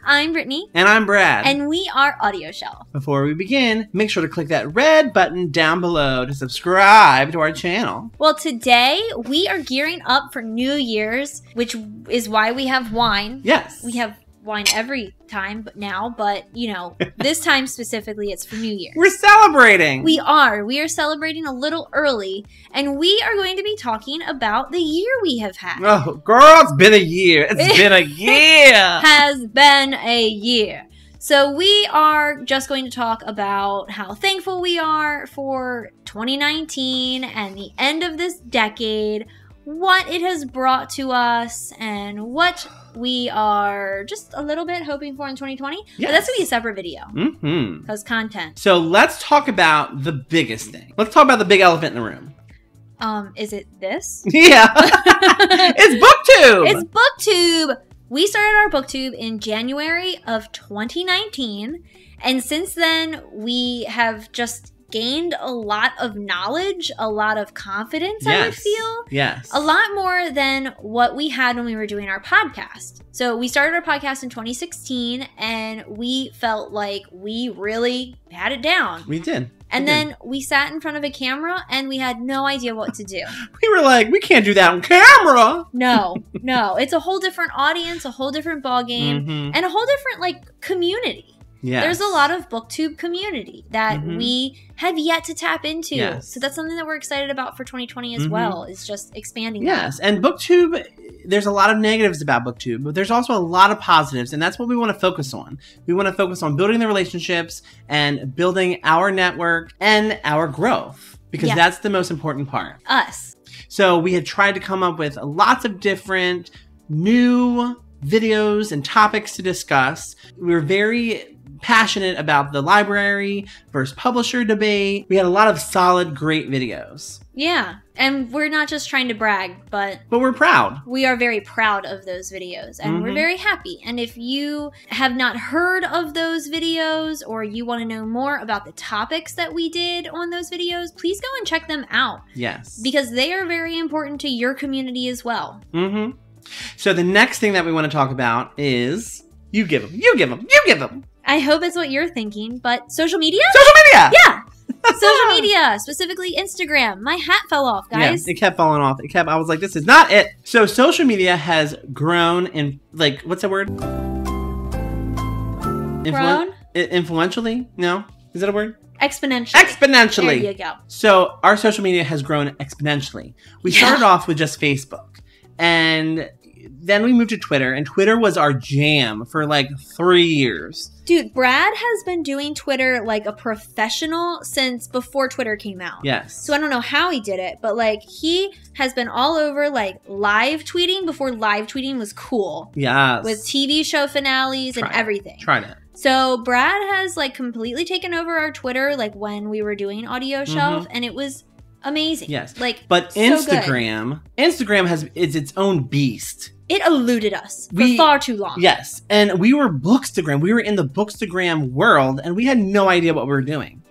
I'm Brittany. And I'm Brad. And we are AudioShelf. Before we begin, make sure to click that red button down below to subscribe to our channel. Well, today we are gearing up for New Year's, which is why we have wine. Yes. We have wine every time but you know, this time specifically it's for New Year's. We're celebrating. We are celebrating a little early, and we are going to be talking about the year we have had. Oh, girl, it's been a year. It's been a year. Has been a year. So we are just going to talk about how thankful we are for 2019 and the end of this decade, what it has brought to us, and what we are just a little bit hoping for in 2020. Yes. But that's going to be a separate video. Mm-hmm. Because content. So let's talk about the biggest thing. Let's talk about the big elephant in the room. Is it this? Yeah. It's BookTube. It's BookTube. We started our BookTube in January of 2019. And since then, we have just gained a lot of knowledge, a lot of confidence, yes. I would feel. Yes. A lot more than what we had when we were doing our podcast. So we started our podcast in 2016, and we felt like we really had it down. We did. And then we sat in front of a camera, and we had no idea what to do. We were like, we can't do that on camera. No. It's a whole different audience, a whole different ballgame, and a whole different, community. Yes. There's a lot of BookTube community that we have yet to tap into. Yes. So that's something that we're excited about for 2020 as well, is just expanding Yes, and BookTube, there's a lot of negatives about BookTube, but there's also a lot of positives, and that's what we want to focus on. We want to focus on building the relationships and building our network and our growth, because that's the most important part. Us. So we had tried to come up with lots of different new videos and topics to discuss. We were very passionate about the library versus publisher debate. We had a lot of solid, great videos. Yeah, and we're not just trying to brag, but we're proud. We are very proud of those videos, and we're very happy. And if you have not heard of those videos, or you want to know more about the topics that we did on those videos, please go and check them out. Yes. Because they are very important to your community as well. So the next thing that we want to talk about is you give them, you give them, you give them. I hope it's what you're thinking, but social media? Social media! Yeah! Social media, specifically Instagram. My hat fell off, guys. Yeah, it kept falling off. I was like, this is not it. So social media has grown in, what's that word? Grown? Influentially? No? Is that a word? Exponentially. Exponentially. There you go. So our social media has grown exponentially. We started off with just Facebook. And then we moved to Twitter, and Twitter was our jam for 3 years. Dude, Brad has been doing Twitter like a professional since before Twitter came out. Yes. So I don't know how he did it, but he has been all over live tweeting before live tweeting was cool. Yes. With TV show finales and everything. Tried it. So Brad has completely taken over our Twitter when we were doing AudioShelf, and it was amazing. Yes. But so Instagram is its own beast. It eluded us for far too long. Yes. And we were Bookstagram. We were in the Bookstagram world, and we had no idea what we were doing.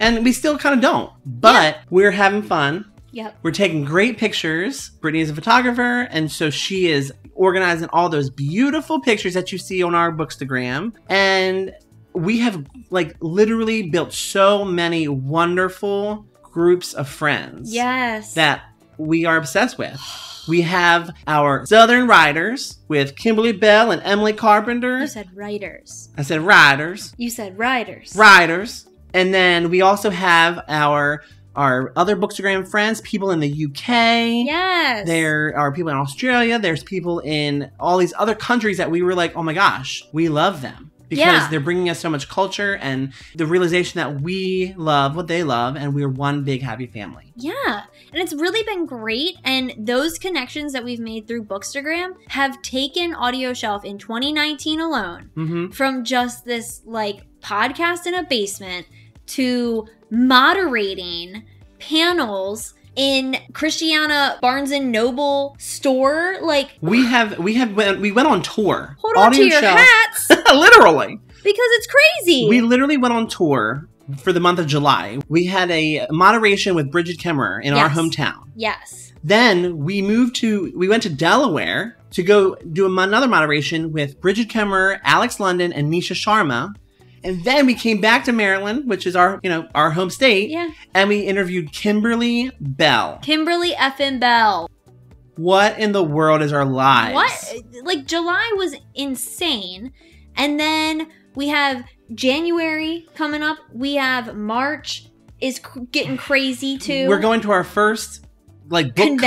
And we still kind of don't. But we're having fun. Yep. We're taking great pictures. Brittany is a photographer, and so she is organizing all those beautiful pictures that you see on our Bookstagram. And we have literally built so many wonderful groups of friends. Yes. That we are obsessed with. We have our Southern Writers with Kimberly Bell and Emily Carpenter. You said writers. I said writers. You said writers. Writers. And then we also have our other Bookstagram friends, people in the UK. Yes. There are people in Australia. There's people in all these other countries that we were like, oh my gosh, we love them. Because they're bringing us so much culture and the realization that we love what they love, and we're one big happy family. Yeah. And it's really been great. And those connections that we've made through Bookstagram have taken AudioShelf in 2019 alone from just this podcast in a basement to moderating panels in Christiana Barnes and Noble store. We went on tour. Hold on to your hats. Literally. Because it's crazy. We literally went on tour for the month of July. We had a moderation with Bridget Kemmerer in our hometown. Yes. Then we went to Delaware to go do another moderation with Bridget Kemmerer, Alex London, and Nisha Sharma. And then we came back to Maryland, which is our home state. Yeah. And we interviewed Kimberly Bell. Kimberly effing Bell. What in the world is our lives? What? Like, July was insane. And then we have January coming up. We have March is getting crazy too. We're going to our first like book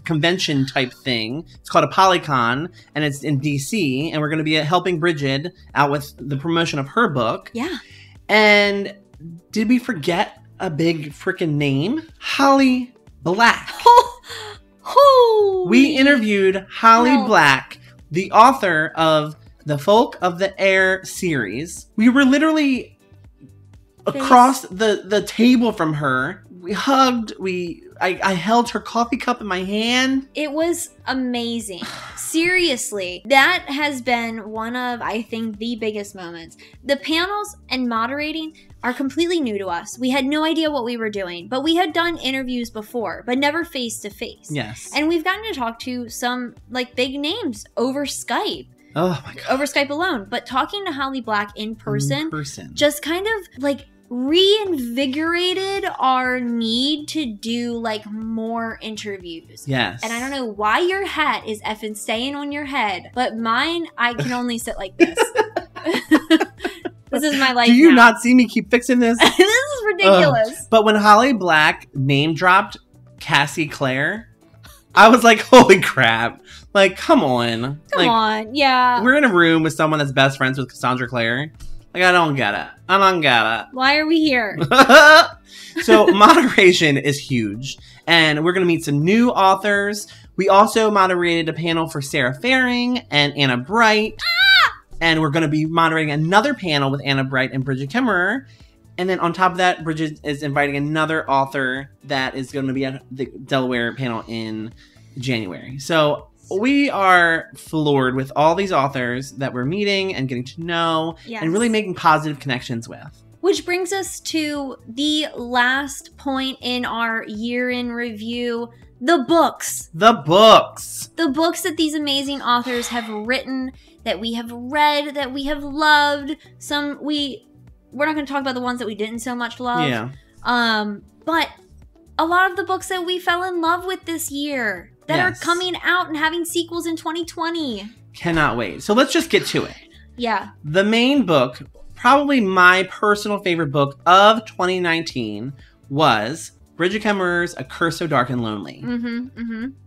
convention type thing. It's called a Polycon, and it's in DC, and we're going to be helping Bridget out with the promotion of her book. Yeah. And did we forget a big freaking name? Holly Black. We interviewed Holly Black, the author of the Folk of the Air series. We were literally across the table from her. We hugged. I held her coffee cup in my hand. It was amazing. Seriously, that has been one of, I think, the biggest moments. The panels and moderating are completely new to us. We had no idea what we were doing, but we had done interviews before, but never face to face. Yes. And we've gotten to talk to some like big names over Skype. Oh my God. Over Skype alone. But talking to Holly Black in person just kind of like reinvigorated our need to do like more interviews. Yes. And I don't know why your hat is effing staying on your head, but mine, I can only sit like this. This is my life. Do you not see me keep fixing this? This is ridiculous. But when Holly Black name dropped Cassie Clare, I was like, holy crap. Like, come on. Come on. Yeah. We're in a room with someone that's best friends with Cassandra Clare. Like, I don't get it. I don't get it. Why are we here? So moderation is huge. And we're going to meet some new authors. We also moderated a panel for Sarah Faring and Anna Bright. And we're going to be moderating another panel with Anna Bright and Bridget Kemmerer. And then on top of that, Bridget is inviting another author that is going to be at the Delaware panel in January. So we are floored with all these authors that we're meeting and getting to know and really making positive connections with. Which brings us to the last point in our year in review, the books. The books. The books that these amazing authors have written, that we have read, that we have loved. Some we're not going to talk about the ones that we didn't so much love. Yeah. But a lot of the books that we fell in love with this year that are coming out and having sequels in 2020. Cannot wait. So let's just get to it. Yeah. The main book, probably my personal favorite book of 2019, was Bridget Kemmerer's A Curse So Dark and Lonely.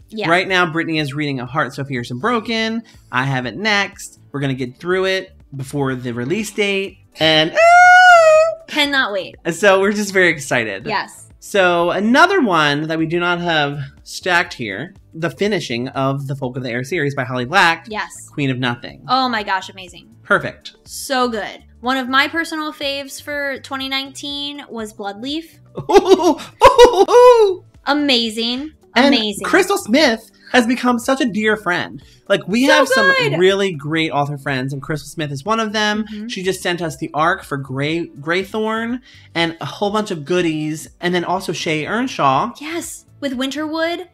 Yeah. Right now, Brittany is reading A Heart So Fierce and Broken. I have it next. We're going to get through it before the release date. And cannot wait. So we're just very excited. Yes. So another one that we do not have stacked here, the finishing of the Folk of the Air series by Holly Black. Yes. Queen of Nothing. Oh my gosh, amazing. Perfect. So good. One of my personal faves for 2019 was Bloodleaf. Amazing. Amazing. And Crystal Smith has become such a dear friend. Like, we have some really great author friends, and Crystal Smith is one of them. She just sent us the ARC for Greythorn and a whole bunch of goodies. And then also Shay Earnshaw. Yes, with Winterwood.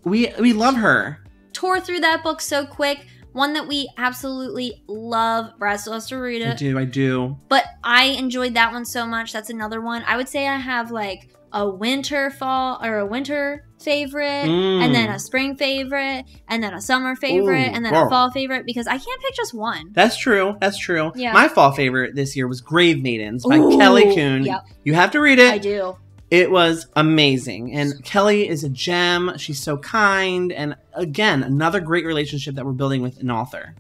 We love her. Tore through that book so quick. One that we absolutely love. Brad still has to read it. I do. But I enjoyed that one so much. That's another one. I would say I have like a winter favorite, and then a spring favorite, and then a summer favorite, and then a fall favorite, because I can't pick just one. That's true. That's true. Yeah. My fall favorite this year was Grave Maidens by Kelly Kuhn. Yep. You have to read it. I do. It was amazing. And Kelly is a gem. She's so kind. And again, another great relationship that we're building with an author.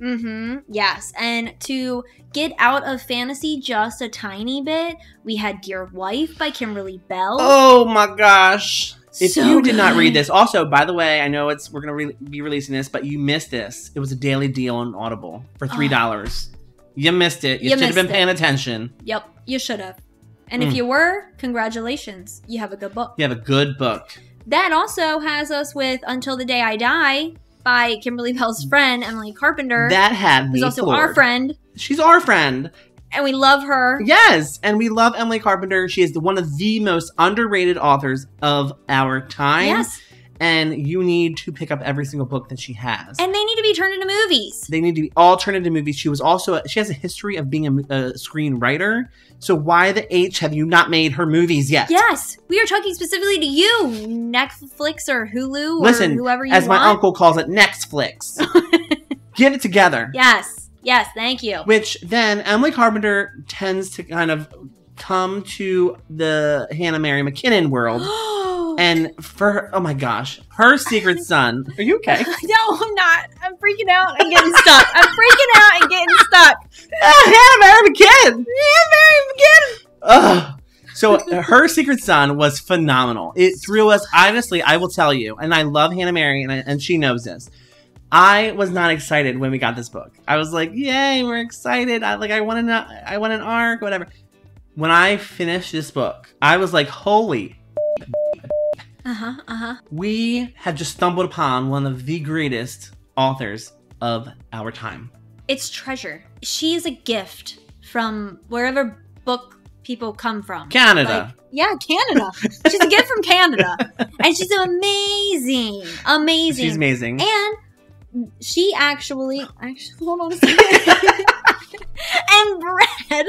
Yes. And to get out of fantasy just a tiny bit, we had Dear Wife by Kimberly Bell. Oh my gosh. If So you did not good. read this, also, by the way, I know we're going to be releasing this, but you missed this. It was a daily deal on Audible for $3. You missed it. You should have been paying attention. Yep, you should have. And if you were, congratulations. You have a good book. You have a good book. That also has us with Until the Day I Die by Kimberly Bell's friend, Emily Carpenter. That had me who's also floored. our friend. She's our friend. And we love her. Yes, and we love Emily Carpenter. She is one of the most underrated authors of our time. Yes. and you need to pick up every single book that she has. And they need to be turned into movies. They need to be all turned into movies. She has a history of being a screenwriter. So why the H have you not made her movies yet? Yes, we are talking specifically to you, Netflix or Hulu or whoever you want. As my uncle calls it, Nextflix. Get it together. Yes, thank you. Which then Emily Carpenter tends to kind of come to the Hannah Mary McKinnon world. And for her, oh my gosh, her secret son. Are you okay? No, I'm not. I'm freaking out and getting stuck. Hannah Mary McKinnon. Ugh. So her secret son was phenomenal. It threw us. Honestly, I will tell you, and I love Hannah Mary, and she knows this. I was not excited when we got this book. I was like, "Yay, we're excited! I want an arc, whatever." When I finished this book, I was like, "Holy!" We have just stumbled upon one of the greatest authors of our time. It's treasure. She is a gift from wherever book people come from. Canada. Canada. She's a gift from Canada. And she's amazing. She's amazing. And she actually hold on a second. And Brad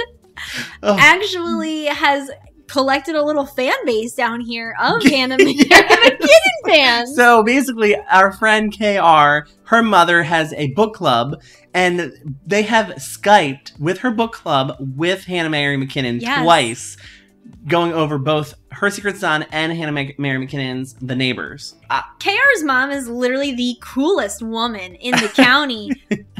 actually has collected a little fan base down here of Hannah McKinnon fans. So basically, our friend KR, her mother has a book club, and they have Skyped with her book club with Hannah Mary McKinnon twice, going over both Her Secret Son and Hannah Mary McKinnon's The Neighbors. KR's mom is literally the coolest woman in the county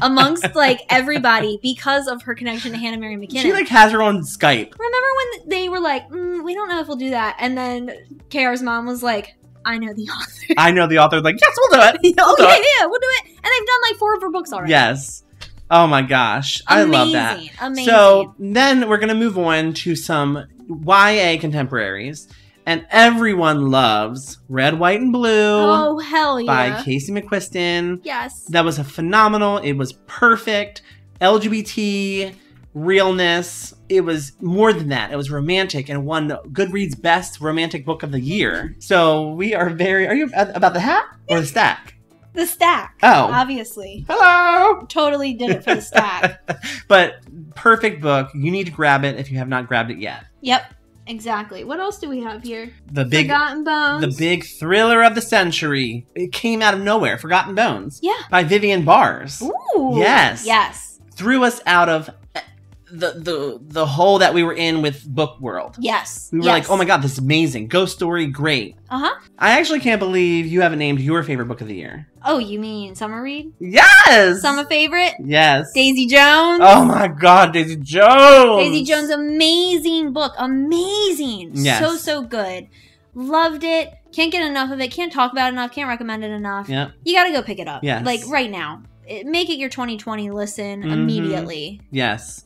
amongst everybody because of her connection to Hannah Mary McKinnon. She has her own Skype. Remember when they were like, we don't know if we'll do that, and then KR's mom was like, I know the author. I know the author. Like, yes, we'll do it. We'll do it. And they've done 4 of her books already. Yes. Oh my gosh. Amazing. I love that. Amazing. So then we're going to move on to some YA contemporaries. And everyone loves Red, White, and Blue. Oh, hell yeah. By Casey McQuiston. Yes. That was a phenomenal. It was perfect. LGBT realness. It was more than that. It was romantic and won Goodreads Best Romantic Book of the Year. So we are are you about the hat or the stack? The stack. Oh. Obviously. Hello. Totally did it for the stack. But perfect book. You need to grab it if you have not grabbed it yet. Yep. Exactly. What else do we have here? Forgotten Bones. The big thriller of the century. It came out of nowhere. Forgotten Bones. Yeah. By Vivian Bars. Ooh. Yes. Yes. Threw us out of the hole that we were in with Book World. Yes. We were like, oh my god, this is amazing. Ghost story, great. I actually can't believe you haven't named your favorite book of the year. Oh, you mean summer read? Yes! Summer favorite? Yes. Daisy Jones? Oh my god, Daisy Jones! Daisy Jones, amazing book. Amazing. Yes. So good. Loved it. Can't get enough of it. Can't talk about it enough. Can't recommend it enough. Yep. You gotta go pick it up. Yes. Right now. Make it your 2020 listen immediately. Yes.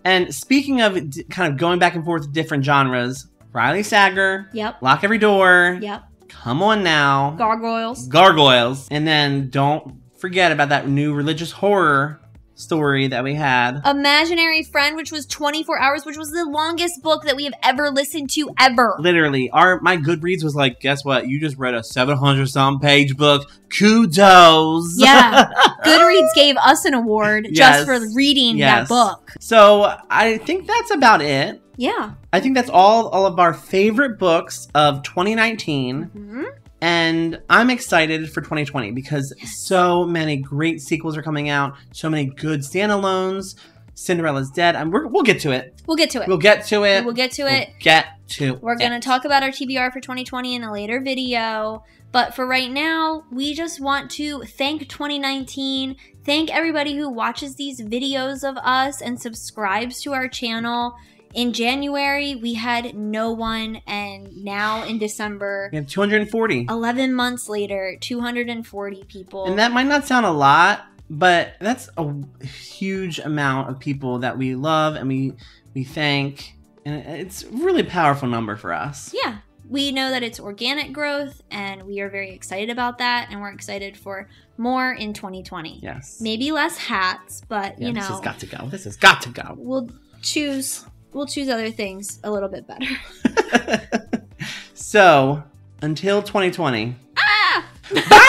And speaking of kind of going back and forth to different genres, Riley Sager. Yep. Lock Every Door. Yep. Come On Now. Gargoyles. And then don't forget about that new religious horror story that we had. Imaginary Friend, which was 24 hours, which was the longest book that we have ever listened to ever. Literally. My Goodreads was like, guess what? You just read a 700-some page book. Kudos. Yeah. Goodreads gave us an award just for reading that book. So I think that's about it. Yeah. I think that's all of our favorite books of 2019. And I'm excited for 2020 because so many great sequels are coming out. So many good standalones. Cinderella's Dead. We'll get to it. We'll get to it. We'll get to it. We're going to talk about our TBR for 2020 in a later video. But for right now, we just want to thank 2019. Thank everybody who watches these videos of us and subscribes to our channel. In January, we had no one, and now in December, we have 240. 11 months later, 240 people. And that might not sound a lot, but that's a huge amount of people that we love and we thank. And it's a really powerful number for us. Yeah. We know that it's organic growth, and we are very excited about that, and we're excited for more in 2020. Yes. Maybe less hats, but, you know. This has got to go. This has got to go. We'll choose other things a little bit better. So, until 2020. Bye!